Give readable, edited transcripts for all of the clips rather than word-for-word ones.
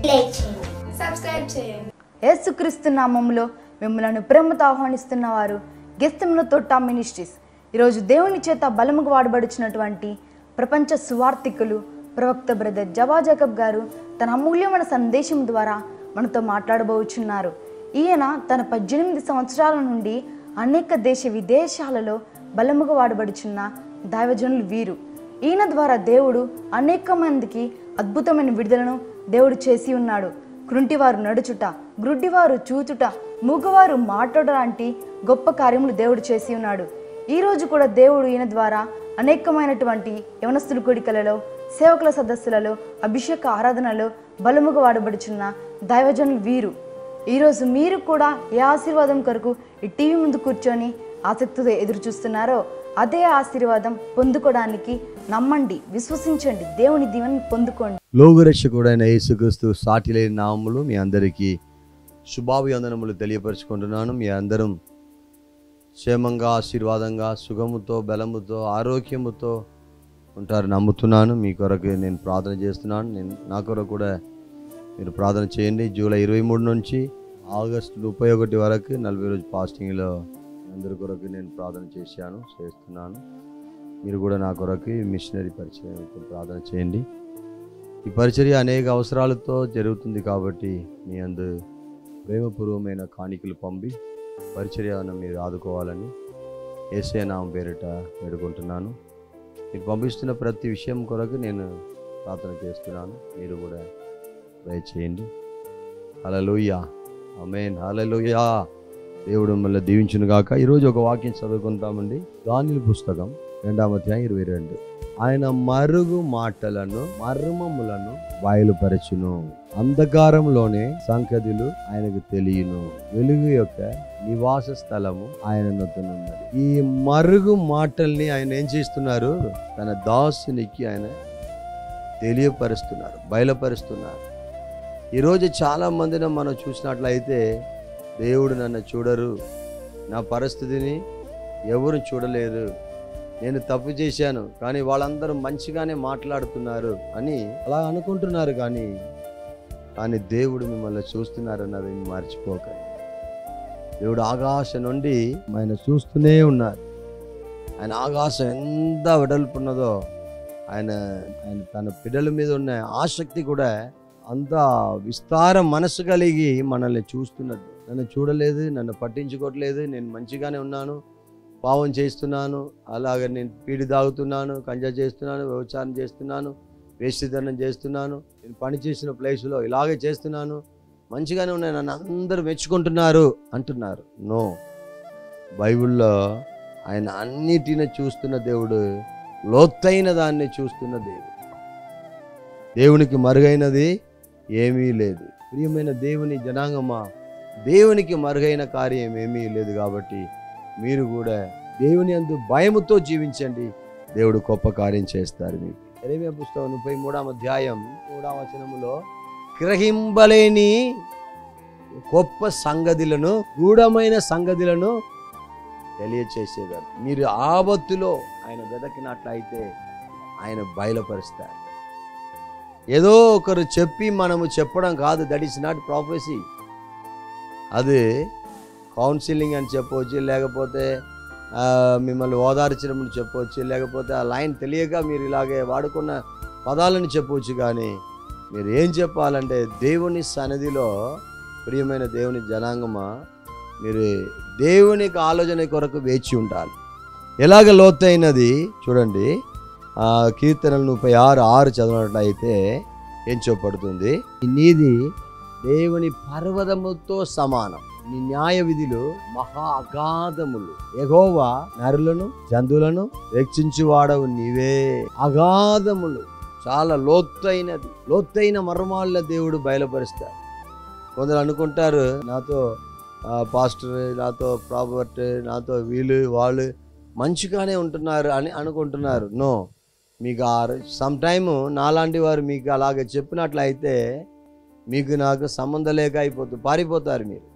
Like చేయండి, subscribe చేయండి. యేసుక్రీస్తు నామములో మిమ్మల్ని ప్రేమతో ఆహ్వానిస్తున్న వారు గెస్తెముల తోట మినిస్ట్రీస్. ఈరోజు దేవుని చేత బలముగా వాడబడుచున్నటువంటి ప్రపంచ సువార్థికులు ప్రవక్త బ్రదర్ జవా జాకబ్ గారు తన అమూల్యమైన సందేశం ద్వారా మనతో మాట్లాడబోచున్నారు. ఈయన తన 18 సంవత్సరాల నుండి అనేక దేశ విదేశాలలో బలముగా వాడబడుచున్న దైవజనులు వీరు. ఈయన ద్వారా దేవుడు అనేక మందికి అద్భుతమైన విడుదలను దేవుడు చేసి ఉన్నాడు. కృంటివారు నడుచుట, గ్రుడ్డివారు చూచుట, మూగవారు మాట్లాడ లాంటి గొప్ప కార్యములు దేవుడు చేసి ఉన్నాడు. ఈరోజు కూడా దేవుడు ఈయన ద్వారా అనేకమైనటువంటి యవనస్తుల కూడికలలో, సేవకుల సదస్సులలో, అభిషేక ఆరాధనలో బలముగా వాడబడుచున్న దైవజనులు వీరు. ఈరోజు మీరు కూడా ఏ ఆశీర్వాదం కొరకు ఈ టీవీ ముందు కూర్చొని ఆసక్తితో ఎదురు చూస్తున్నారో అదే ఆశీర్వాదం పొందుకోవడానికి నమ్మండి, విశ్వసించండి, దేవుని దీవెనను పొందుకోండి. లోకరక్షకుడైన యేసుక్రీస్తు సాటి లేని నామములు మీ అందరికీ శుభాభివందనములు తెలియపరుచుకుంటున్నాను. మీ అందరం క్షేమంగా, ఆశీర్వాదంగా, సుఖముతో, బలముతో, ఆరోగ్యముతో ఉంటారు నమ్ముతున్నాను. మీ కొరకు నేను ప్రార్థన చేస్తున్నాను. నా కొరకు కూడా మీరు ప్రార్థన చేయండి. జూలై 23 నుంచి ఆగస్టు 31 వరకు 40 రోజు ఫాస్టింగ్లో అందరి కొరకు నేను ప్రార్థన చేస్తున్నాను. మీరు కూడా నా కొరకు మిషనరీ పరిచయం ప్రార్థన చేయండి. ఈ పరిచర్య అనేక అవసరాలతో జరుగుతుంది కాబట్టి మీ అందు ప్రేమపూర్వమైన కాணிకలు పంపి పరిచర్యను మీరు ఆదుకోవాలని యేసయ్య నామం పేరిట వేడుకుంటున్నాను. మీరు పంపిస్తున్న ప్రతి విషయం కొరకు నేను ప్రార్థన చేస్తున్నాను. మీరు కూడా ప్రే చేయండి. హల్లెలూయా, ఆమేన్, హల్లెలూయా. దేవుడు మిమ్మల్ని దీవించును గాక. ఈరోజు ఒక వాక్యం చదువుకుంటామండి. దానియేలు పుస్తకం 2వ అధ్యాయం 22. ఆయన మరుగు మాటలను, మర్మములను బయలుపరచును, అంధకారంలోనే సంగతులు ఆయనకు తెలియను, వెలుగు యొక్క నివాస స్థలము ఆయన నొద్దనున్నది. ఈ మరుగు మాటల్ని ఆయన ఏం చేస్తున్నారు? తన దాసునికి ఆయన తెలియపరుస్తున్నారు, బయలుపరుస్తున్నారు. ఈరోజు చాలా మందిని మనం చూసినట్లయితే దేవుడు నన్ను చూడరు, నా పరిస్థితిని ఎవరు చూడలేరు, నేను తప్పు చేశాను కానీ వాళ్ళందరూ మంచిగానే మాట్లాడుతున్నారు అని అలా అనుకుంటున్నారు. కానీ దేవుడు మిమ్మల్ని చూస్తున్నారన్నది మర్చిపోకండి. దేవుడు ఆకాశం నుండి ఆయన చూస్తూనే ఉన్నారు. ఆయన ఆకాశం ఎంత వెడల్పు ఉన్నదో ఆయన తన పిల్లల మీద ఉన్న ఆసక్తి కూడా అంత విస్తార మనసు కలిగి మనల్ని చూస్తున్నట్టు. నన్ను చూడలేదు, నన్ను పట్టించుకోవట్లేదు, నేను మంచిగానే ఉన్నాను, పావం చేస్తున్నాను, అలాగే నేను పీడి తాగుతున్నాను, కంజా చేస్తున్నాను, వ్యభిచారం చేస్తున్నాను, వేశ్యధనం చేస్తున్నాను, నేను పని చేసిన ప్లేస్లో ఇలాగే చేస్తున్నాను, మంచిగానే ఉన్నాయి, నన్ను అందరూ మెచ్చుకుంటున్నారు అంటున్నారు. నో, బైబిల్లో ఆయన అన్నిటిని చూస్తున్న దేవుడు, లోతైన దాన్ని చూస్తున్న దేవుడు. దేవునికి మరుగైనది ఏమీ లేదు. ప్రియమైన దేవుని జనాంగమా, దేవునికి మరుగైన కార్యం ఏమీ లేదు. కాబట్టి మీరు కూడా దేవుని యందు భయముతో జీవించండి, దేవుడు గొప్ప కార్యం చేస్తారు. మీకు యెరెమీయా పుస్తకం 33వ అధ్యాయం 3వ వచనములో గ్రహింపలేని గొప్ప సంగతులను, గూఢమైన సంగతులను తెలియచేసేవారు. మీరు ఆపత్తులో ఆయన వెదకినట్లయితే ఆయన బయలుపరుస్తారు. ఏదో ఒకరు చెప్పి మనము చెప్పడం కాదు. That is not prophecy. అది కౌన్సిలింగ్ అని చెప్పవచ్చు, లేకపోతే మిమ్మల్ని ఓదార్చడం అని చెప్పవచ్చు, లేకపోతే ఆ లైన్ తెలియక మీరు ఇలాగే వాడుకున్న పదాలను చెప్పవచ్చు. కానీ మీరు ఏం చెప్పాలంటే దేవుని సన్నిధిలో, ప్రియమైన దేవుని జనాంగమా, మీరు దేవునికి ఆలోచన కొరకు వేచి ఉండాలి. ఎలాగ లోతైనది చూడండి. కీర్తనలు 36:6 చదివినట్లయితే ఏం చెప్పబడుతుంది? నీది దేవుని పర్వతముతో సమానం, నీ న్యాయ విధులు మహా అగాధములు. యెహోవా నరులను జంతువులను రక్షించువాడవు నీవే. అగాధములు, చాలా లోతైనది, లోతైన మర్మాల దేవుడు బయలుపరుస్తాడు. కొందరు అనుకుంటారు, నాతో పాస్టర్, నాతో ప్రాపర్ట్, నాతో వీళ్ళు వాళ్ళు మంచిగానే ఉంటున్నారు అని అనుకుంటున్నారు. నో, మీకు సమ్ టైము నాలాంటి వారు మీకు అలాగే చెప్పినట్లయితే మీకు నాకు సంబంధం లేక పారిపోతారు మీరు.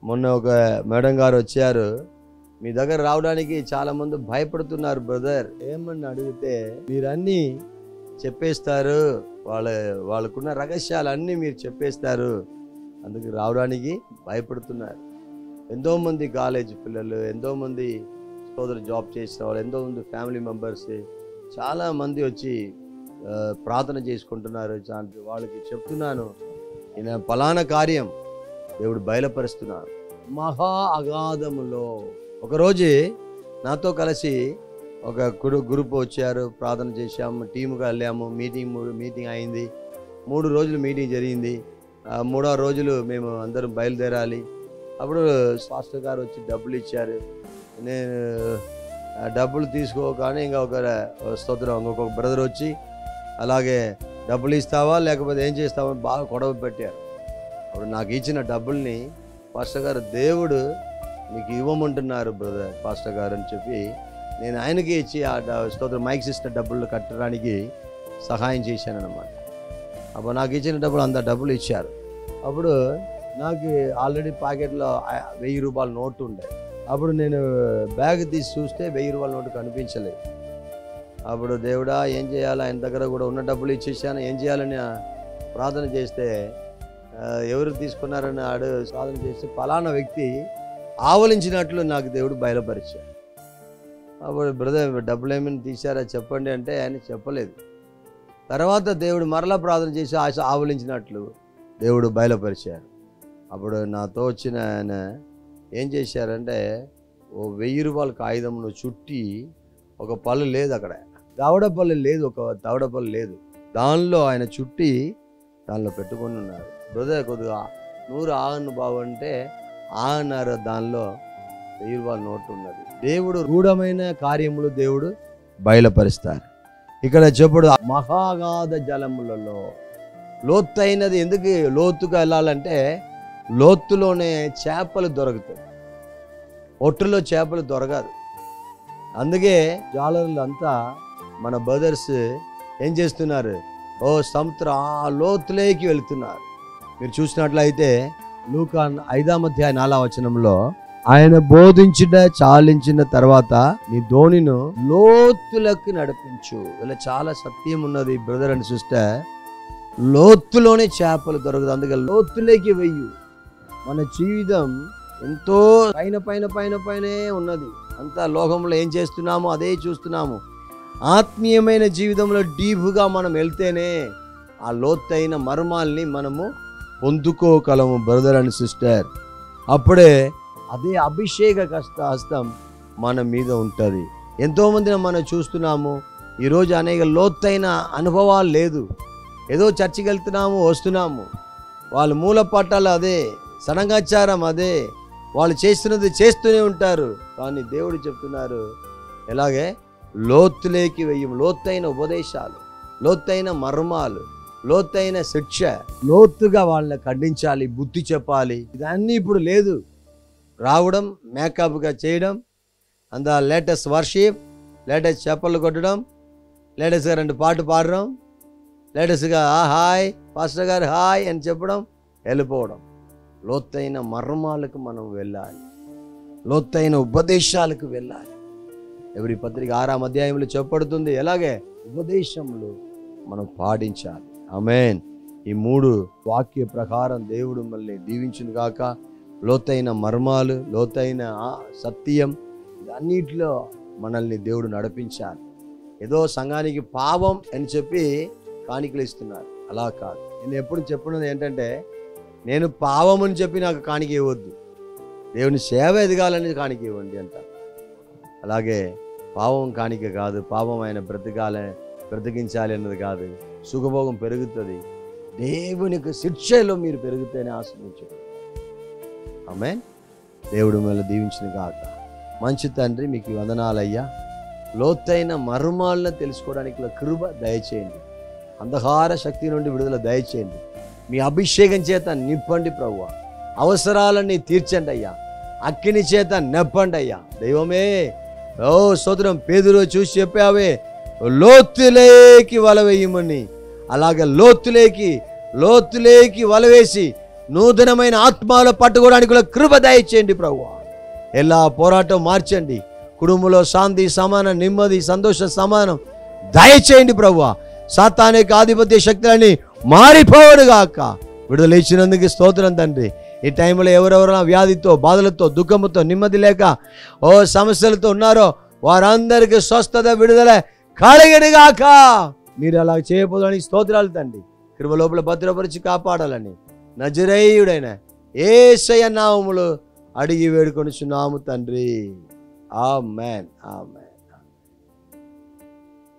మొన్న ఒక మేడం గారు వచ్చారు, మీ దగ్గర రావడానికి చాలామంది భయపడుతున్నారు బ్రదర్, ఏమని అడిగితే మీరన్నీ చెప్పేస్తారు, వాళ్ళకున్న రహస్యాలన్నీ మీరు చెప్పేస్తారు, అందుకు రావడానికి భయపడుతున్నారు. ఎంతోమంది కాలేజ్ పిల్లలు, ఎంతోమంది సోదరు జాబ్ చేసిన వాళ్ళు, ఎంతోమంది ఫ్యామిలీ మెంబర్స్ చాలామంది వచ్చి ప్రార్థన చేసుకుంటున్నారు. వాళ్ళకి చెప్తున్నాను, ఈయన ఫలానా కార్యం దేవుడు బయలుపరుస్తున్నారు. మహా అగాధములో ఒకరోజు నాతో కలిసి ఒక గ్రూప్ వచ్చారు, ప్రార్థన చేశాము, టీముగా వెళ్ళాము. మీటింగ్ అయింది. 3 రోజులు మీటింగ్ జరిగింది. 3వ రోజులు మేము అందరం బయలుదేరాలి. అప్పుడు పాస్టర్ గారు వచ్చి డబ్బులు ఇచ్చారు. నేను డబ్బులు తీసుకోగానే ఇంకా ఒక స్తోత్రం ఇంకొక బ్రదర్ వచ్చి అలాగే డబ్బులు ఇస్తావా లేకపోతే ఏం చేస్తావా బాగా గొడవ పెట్టారు. అప్పుడు నాకు ఇచ్చిన డబ్బుల్ని పాస్టర్ గారు దేవుడు మీకు ఇవ్వమంటున్నారు బ్రదర్ పాస్టర్ గారు అని చెప్పి నేను ఆయనకి ఇచ్చి ఆ స్తోత్రం మైక్ సిస్టర్ డబ్బులు కట్టడానికి సహాయం చేశాను అన్నమాట. అప్పుడు నాకు ఇచ్చిన డబ్బులు అంత డబ్బులు ఇచ్చారు. అప్పుడు నాకు ఆల్రెడీ పాకెట్లో 1000 రూపాయల నోటు ఉండే. అప్పుడు నేను బ్యాగ్ తీసి చూస్తే 1000 రూపాయల నోటు కనిపించలేదు. అప్పుడు దేవుడా ఏం చేయాలి, ఆయన దగ్గర కూడా ఉన్న డబ్బులు ఇచ్చేసాను, ఏం చేయాలని ప్రార్థన చేస్తే ఎవరు తీసుకున్నారని ప్రార్థన చేస్తే ఫలానా వ్యక్తి ఆవలించినట్లు నాకు దేవుడు బయలుపరిచాడు. అప్పుడు బ్రదర్ డబ్బులు ఏమైనా తీశారా చెప్పండి అంటే ఆయన చెప్పలేదు. తర్వాత దేవుడు మరలా ప్రార్థన చేసి ఆవలించినట్లు దేవుడు బయలుపరిచారు. అప్పుడు నాతో వచ్చిన ఆయన ఏం చేశారంటే 1000 రూపాయల కాగితంను చుట్టి ఒక పళ్ళు లేదు, అక్కడ దవడపల్లి లేదు, ఒక దవడపల్లి లేదు, దానిలో ఆయన చుట్టి దానిలో పెట్టుకొని ఉన్నారు. బ్రదర్ కొద్దిగా 100 ఆగను బాబు అంటే ఆగన్నారు. దానిలో 1000 రూపాయల నోటు ఉన్నది. దేవుడు రూఢమైన కార్యములు దేవుడు బయలుపరుస్తారు. ఇక్కడ చెప్పుడు మహాగాధ జలములలో లోతైనది. ఎందుకు లోతుగా వెళ్ళాలంటే లోతులోనే చేపలు దొరుకుతాయి, ఒట్టులో చేపలు దొరకదు. అందుకే జాలర్లు అంతా మన బ్రదర్స్ ఏం చేస్తున్నారు, సముద్రం ఆ లోతులోకి వెళుతున్నారు. మీరు చూసినట్లయితే లూకా 5వ అధ్యాయం 4వ వచనంలో ఆయన బోధించిన చాలించిన తర్వాత నీ ధోనిను లోతులకు నడిపించు. ఇలా చాలా సత్యం ఉన్నది బ్రదర్ అండ్ సిస్టర్. లోతులోనే చేపలు దొరకదు, అందుకే లోతులోకి వెయ్యి. మన జీవితం ఎంతో పైన పైన పైన పైనే ఉన్నది. అంతా లోకంలో ఏం చేస్తున్నామో అదే చూస్తున్నాము. ఆత్మీయమైన జీవితంలో డీప్గా మనం వెళ్తేనే ఆ లోతైన మర్మాల్ని మనము పొందుకోగలము బ్రదర్ అండ్ సిస్టర్. అప్పుడే అదే అభిషేక హస్తం మన మీద ఉంటుంది. ఎంతోమందిని మనం చూస్తున్నాము ఈరోజు అనేక లోతైన అనుభవాలు లేదు. ఏదో చర్చికి వెళ్తున్నాము వస్తున్నాము, వాళ్ళ మూల పట్టాలు అదే, సడంగాచారం అదే, వాళ్ళు చేస్తున్నది చేస్తూనే ఉంటారు. కానీ దేవుడు చెప్తున్నారు ఎలాగే లోతులేకి వెయ్యం. లోతైన ఉపదేశాలు, లోతైన మర్మాలు, లోతైన శిక్ష, లోతుగా వాళ్ళని ఖండించాలి, బుద్ధి చెప్పాలి. ఇదన్నీ ఇప్పుడు లేదు. రావడం, మేకప్గా చేయడం, అంత లేటెస్ట్ వర్షిప్, లేటెస్ట్ చెప్పలు కొట్టడం, లేటెస్ట్గా 2 పాటలు పాడడం, లేటెస్ట్గా హాయ్ పాస్టర్ గారు హాయ్ అని చెప్పడం, వెళ్ళిపోవడం. లోతైన మర్మాలకు మనం వెళ్ళాలి, లోతైన ఉపదేశాలకు వెళ్ళాలి. ఎవరి పత్రిక 6వ అధ్యాయంలో చెప్పబడుతుంది ఎలాగే ఉపదేశములు మనం పాటించాలి. ఆమేన్. ఈ 3 వాక్య ప్రకారం దేవుడు మనల్ని దీవించును గాక. లోతైన మర్మాలు, లోతైన సత్యం, అన్నిటిలో మనల్ని దేవుడు నడిపించాలి. ఏదో సంఘానికి పాపం అని చెప్పి కాணிకలు ఇస్తున్నారు, అలా కాదు. నేను ఎప్పుడు చెప్పినది ఏంటంటే నేను పాపం అని చెప్పి నాకు కాணிక ఇవ్వద్దు, దేవుని సేవ ఎదగాలని కాணிక ఇవ్వండి అంటారు. అలాగే పాపం కాணிక కాదు, పాపం ఆయన బ్రతికించాలి అన్నది కాదు. సుఖభోగం పెరుగుతుంది, దేవునికి శిక్షలో మీరు పెరుగుతేనే ఆశ్రయించు. ఆమేన్. దేవుడు మిమ్మల్ని దీవించిన కాక. మంచి తండ్రి మీకు వందనాలయ్యా. లోతైన మర్మాలను తెలుసుకోవడానికి కృప దయచేయండి, అంధకార శక్తి నుండి విడుదల దయచేయండి. మీ అభిషేకం చేత నింపండి ప్రభువా, అవసరాలన్నీ తీర్చండి అయ్యా, అక్కిని చేత నెప్పండి అయ్యా. దైవమే స్తోత్రం. పేతురు చూసి చెప్పావే లోతులేకి వల వేయమని, అలాగే లోతులేకి వల వేసి నూతనమైన ఆత్మలో పట్టుకోవడానికి కూడా కృప దయచేయండి ప్రభువా. ఎలా పోరాటం మార్చండి, కుటుంబంలో శాంతి సమానం, నెమ్మది, సంతోష సమానం దయచేయండి ప్రభువా. సాతానిక ఆధిపత్య శక్తులని మారిపోవును గాక. విడుదల ఇచ్చినందుకు స్తోత్రం తండ్రి. ఈ టైంలో ఎవరెవరైనా వ్యాధితో, బాధలతో, దుఃఖముతో, నెమ్మది లేక సమస్యలతో ఉన్నారో వారందరికీ స్వస్థత, విడుదల కలగనుగాక. మీరు అలా చేయబోదని స్తోత్రాలు తండ్రి. కృప లోపల భద్రపరిచి కాపాడాలని నజరేయుడైన యేసయ్య నామములో అడిగి వేడుకొనుచున్నాము తండ్రి. ఆమేన్, ఆమేన్.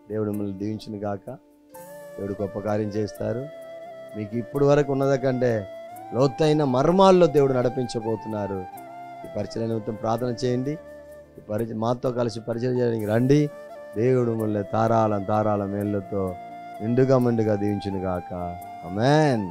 దేవుడు మిమ్మల్ని దీవించును గాక. దేవుడు గొప్ప కార్యం చేస్తారు. మీకు ఇప్పుడు వరకు ఉన్నద కంటే లోతైన మర్మాల్లో దేవుడు నడిపించబోతున్నారు. ఈ పరిచయ నిమిత్తం ప్రార్థన చేయండి. ఈ మాతో కలిసి పరిచయం చేయడానికి రండి. దేవుడు మిమ్మల్ని తారాల తారాల మేళ్ళతో నిండుగా మెండుగా దీవించును గాక. ఆమేన్.